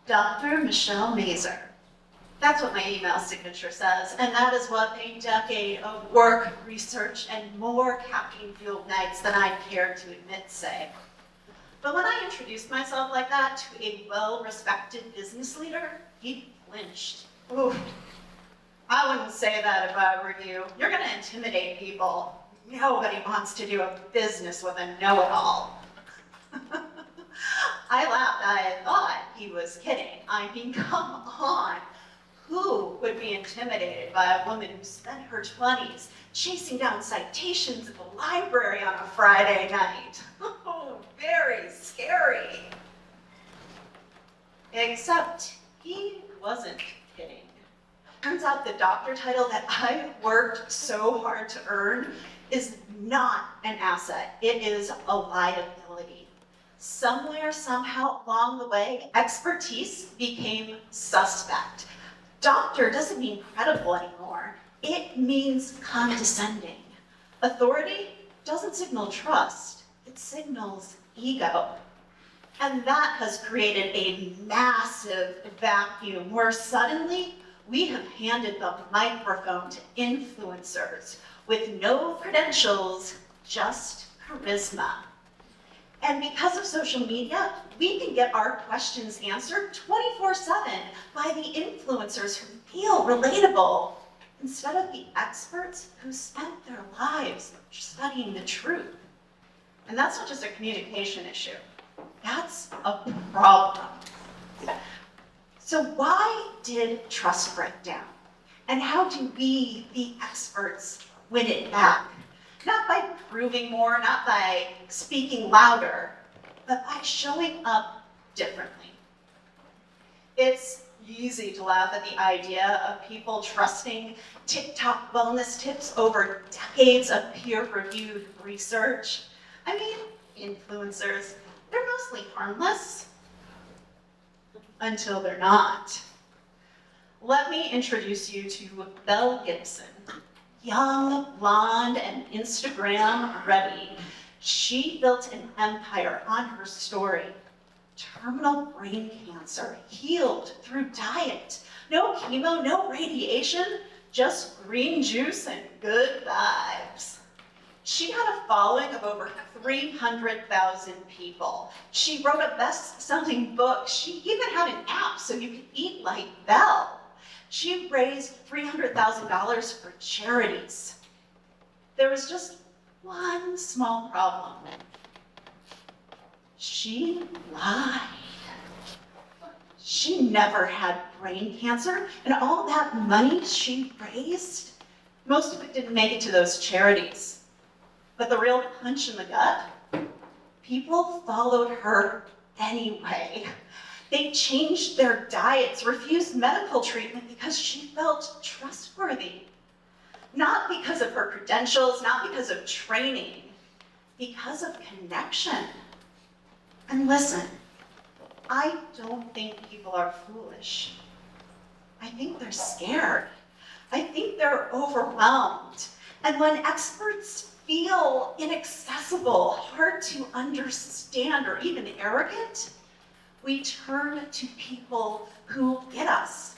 Dr. Michelle Mazur. That's what my email signature says, and that is what a decade of work, research, and more caffeine-fueled nights than I care to admit say. But when I introduced myself like that to a well-respected business leader, he flinched. Ooh, I wouldn't say that if I were you. You're gonna intimidate people. Nobody wants to do a business with a know-it-all. I laughed. I thought he was kidding. I mean, come on. Who would be intimidated by a woman who spent her 20s chasing down citations at the library on a Friday night? Oh, very scary. Except he wasn't kidding. Turns out the doctor title that I worked so hard to earn is not an asset. It is a liability. Somewhere, somehow along the way, expertise became suspect. Doctor doesn't mean credible anymore. It means condescending. Authority doesn't signal trust. It signals ego. And that has created a massive vacuum where suddenly we have handed the microphone to influencers with no credentials, just charisma. And because of social media, we can get our questions answered 24/7 by the influencers who feel relatable instead of the experts who spent their lives studying the truth. And that's not just a communication issue. That's a problem. So why did trust break down? And how do we, the experts, win it back? Not by proving more, not by speaking louder, but by showing up differently. It's easy to laugh at the idea of people trusting TikTok wellness tips over decades of peer-reviewed research. I mean, influencers, they're mostly harmless until they're not. Let me introduce you to Belle Gibson. Young, blonde, and Instagram ready. She built an empire on her story. Terminal brain cancer, healed through diet. No chemo, no radiation, just green juice and good vibes. She had a following of over 300,000 people. She wrote a best-selling book. She even had an app so you could eat like Belle. She raised $300,000 for charities. There was just one small problem. She lied. She never had brain cancer, and all that money she raised, most of it didn't make it to those charities. But the real punch in the gut, people followed her anyway. They changed their diets, refused medical treatment because she felt trustworthy. Not because of her credentials, not because of training, because of connection. And listen, I don't think people are foolish. I think they're scared. I think they're overwhelmed. And when experts feel inaccessible, hard to understand, or even arrogant, we turn to people who get us,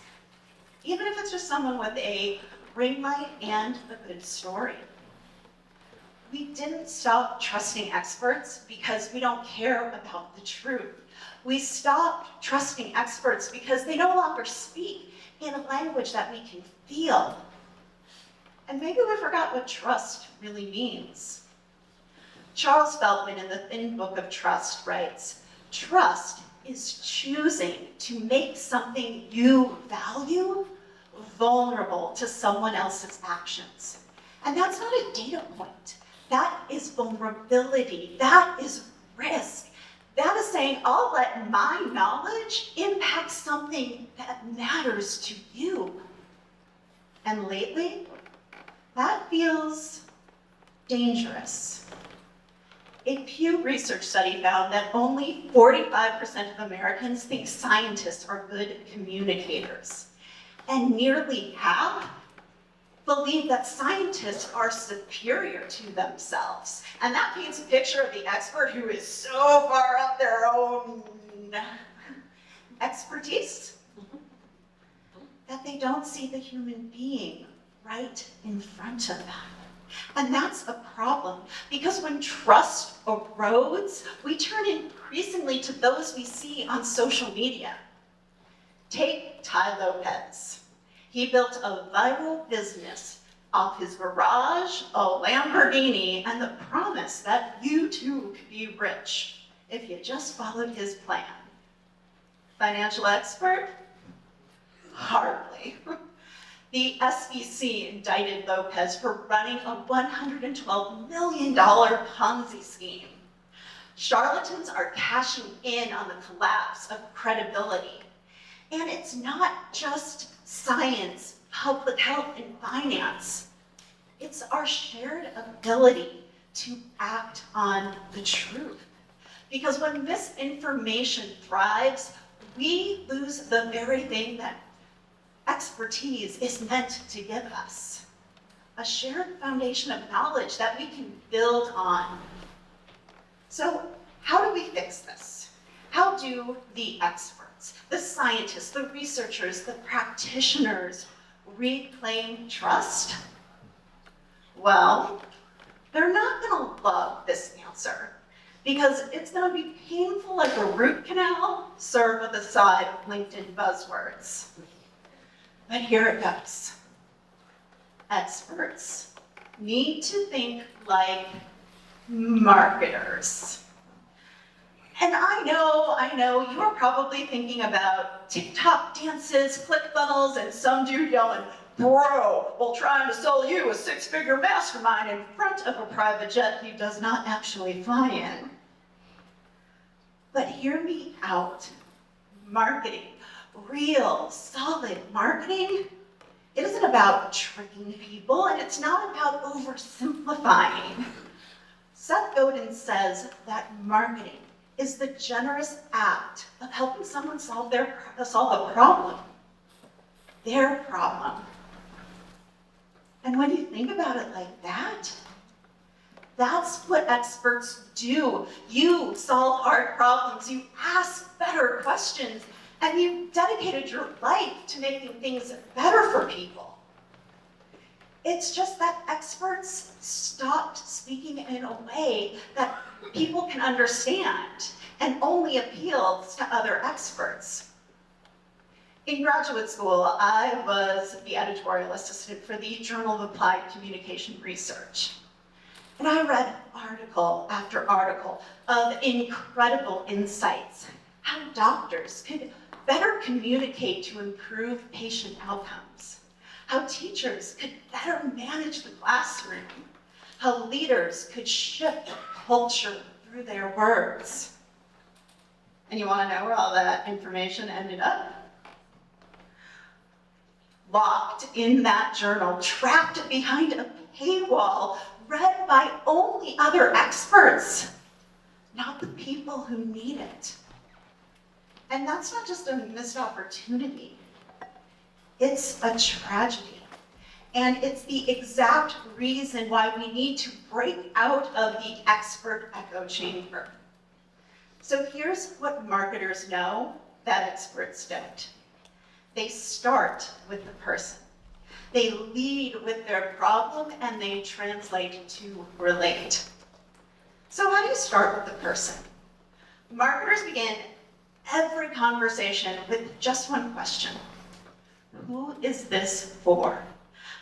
even if it's just someone with a ring light and a good story. We didn't stop trusting experts because we don't care about the truth. We stopped trusting experts because they no longer speak in a language that we can feel. And maybe we forgot what trust really means. Charles Feldman in the Thin Book of Trust writes, "Trust is choosing to make something you value vulnerable to someone else's actions." And that's not a data point. That is vulnerability. That is risk. That is saying, I'll let my knowledge impact something that matters to you. And lately, that feels dangerous. A Pew Research study found that only 45% of Americans think scientists are good communicators. And nearly half believe that scientists are superior to themselves. And that paints a picture of the expert who is so far up their own. expertise, that they don't see the human being right in front of them. And that's a problem, because when trust erodes, we turn increasingly to those we see on social media. Take Tai Lopez. He built a viral business off his garage, a Lamborghini, and the promise that you too could be rich if you just followed his plan. Financial expert? Hardly. The SEC indicted Lopez for running a $112 million Ponzi scheme. Charlatans are cashing in on the collapse of credibility. And it's not just science, public health, and finance. It's our shared ability to act on the truth. Because when misinformation thrives, we lose the very thing that expertise is meant to give us. A shared foundation of knowledge that we can build on. So how do we fix this? How do the experts, the scientists, the researchers, the practitioners reclaim trust? Well, they're not going to love this answer, because it's going to be painful like a root canal served with a side of LinkedIn buzzwords. But here it goes. Experts need to think like marketers. And I know, you are probably thinking about TikTok dances, ClickFunnels, and some dude yelling, "Bro, while trying to sell you a six-figure mastermind in front of a private jet he does not actually fly in." But hear me out. Marketing, real, solid marketing, it isn't about tricking people, and it's not about oversimplifying. Seth Godin says that marketing is the generous act of helping someone solve a problem, their problem. And when you think about it like that, that's what experts do. You solve hard problems, you ask better questions, and you dedicated your life to making things better for people. It's just that experts stopped speaking in a way that people can understand and only appeals to other experts. In graduate school, I was the editorial assistant for the Journal of Applied Communication Research. And I read article after article of incredible insights, how doctors could better communicate to improve patient outcomes, how teachers could better manage the classroom, how leaders could shift culture through their words. And you want to know where all that information ended up? Locked in that journal, trapped behind a paywall, read by only other experts, not the people who need it. And that's not just a missed opportunity, it's a tragedy. And it's the exact reason why we need to break out of the expert echo chamber. So here's what marketers know that experts don't. They start with the person. They lead with their problem and they translate to relate. So how do you start with the person? Marketers begin every conversation with just one question. Who is this for?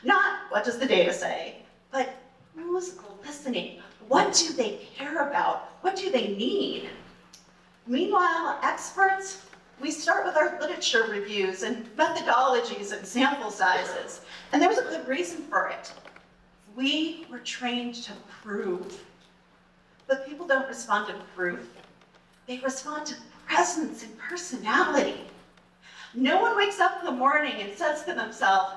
Not what does the data say, but who's listening? What do they care about? What do they need? Meanwhile, experts, we start with our literature reviews and methodologies and sample sizes. And there was a good reason for it. We were trained to prove. But people don't respond to proof. They respond to presence and personality. No one wakes up in the morning and says to themselves,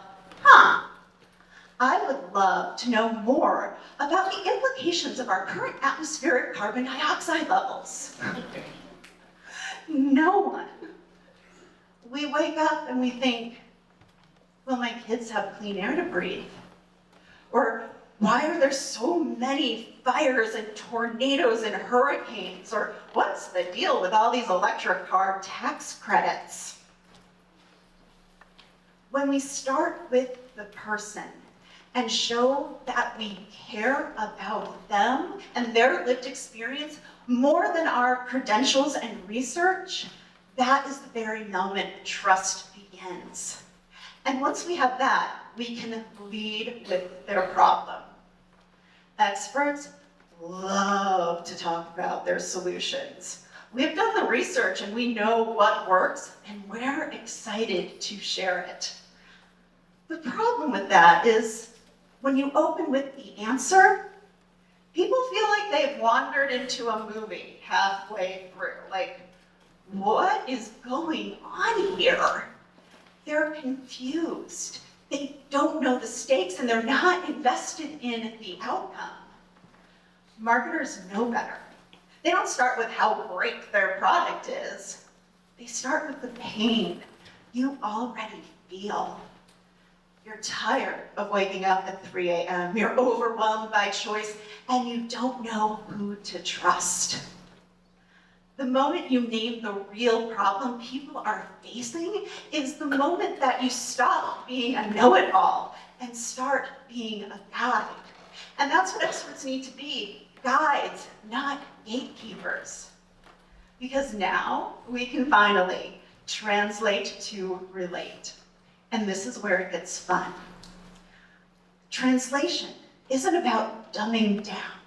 I would love to know more about the implications of our current atmospheric carbon dioxide levels. No one. We wake up and we think, will my kids have clean air to breathe? Or why are there so many fires and tornadoes and hurricanes? Or what's the deal with all these electric car tax credits? When we start with the person and show that we care about them and their lived experience more than our credentials and research, that is the very moment trust begins. And once we have that, we can lead with their problem. Experts love to talk about their solutions. We've done the research and we know what works, and we're excited to share it. The problem with that is when you open with the answer, people feel like they've wandered into a movie halfway through. Like, what is going on here? They're confused. They don't know the stakes and they're not invested in the outcome. Marketers know better. They don't start with how great their product is. They start with the pain you already feel. You're tired of waking up at 3 a.m. You're overwhelmed by choice and you don't know who to trust. The moment you name the real problem people are facing is the moment that you stop being a know-it-all and start being a guide. And that's what experts need to be, guides, not gatekeepers. Because now we can finally translate to relate. And this is where it gets fun. Translation isn't about dumbing down.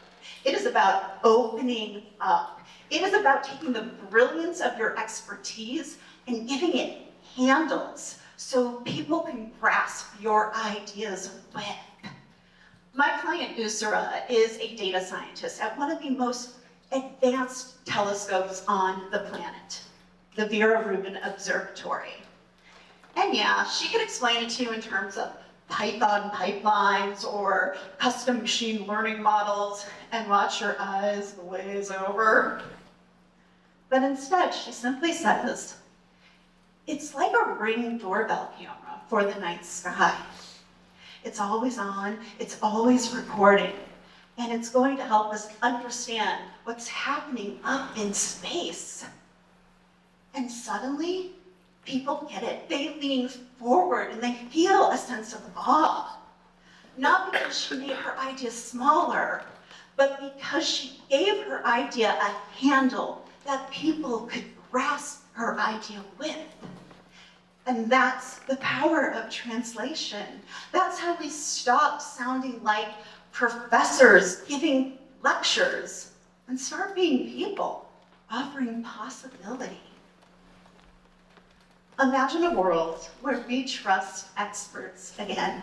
It is about opening up. It is about taking the brilliance of your expertise and giving it handles so people can grasp your ideas with. My client, Usura, is a data scientist at one of the most advanced telescopes on the planet, the Vera Rubin Observatory. And yeah, she could explain it to you in terms of Python pipelines or custom machine learning models and watch your eyes glaze over. But instead, she simply says, it's like a Ring doorbell camera for the night sky. It's always on, it's always recording, and it's going to help us understand what's happening up in space. And suddenly, people get it. They lean forward and they feel a sense of awe. Not because she made her idea smaller, but because she gave her idea a handle that people could grasp her idea with. And that's the power of translation. That's how we stop sounding like professors giving lectures and start being people, offering possibility. Imagine a world where we trust experts again.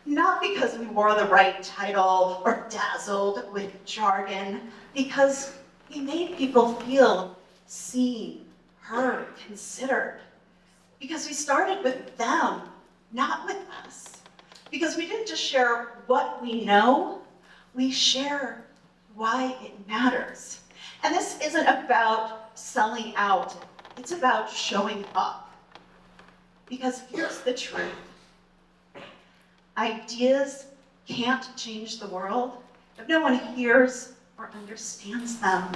Not because we wore the right title or dazzled with jargon, because we made people feel seen, heard, considered. Because we started with them, not with us. Because we didn't just share what we know, we share why it matters. And this isn't about selling out, it's about showing up. Because here's the truth. Ideas can't change the world if no one hears or understands them.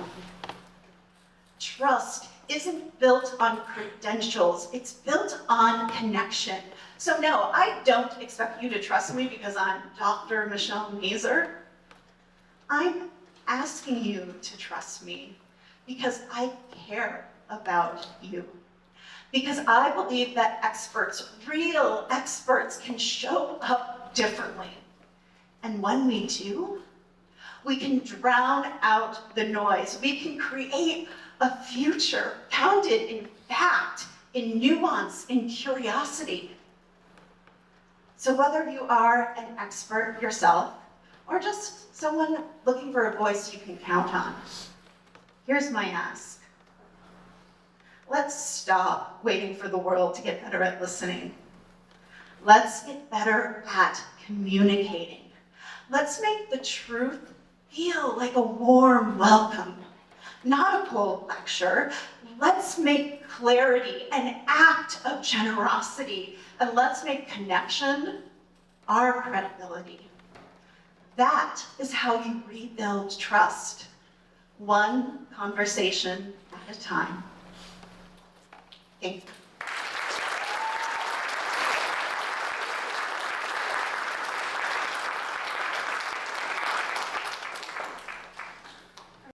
Trust isn't built on credentials, it's built on connection. So no, I don't expect you to trust me because I'm Dr. Michelle Mazur. I'm asking you to trust me because I care about you. Because I believe that experts, real experts, can show up differently. And when we do, we can drown out the noise. We can create a future founded in fact, in nuance, in curiosity. So whether you are an expert yourself or just someone looking for a voice you can count on, here's my ask. Let's stop waiting for the world to get better at listening. Let's get better at communicating. Let's make the truth feel like a warm welcome, not a cold lecture. Let's make clarity an act of generosity, and let's make connection our credibility. That is how you rebuild trust, one conversation at a time. Thank you.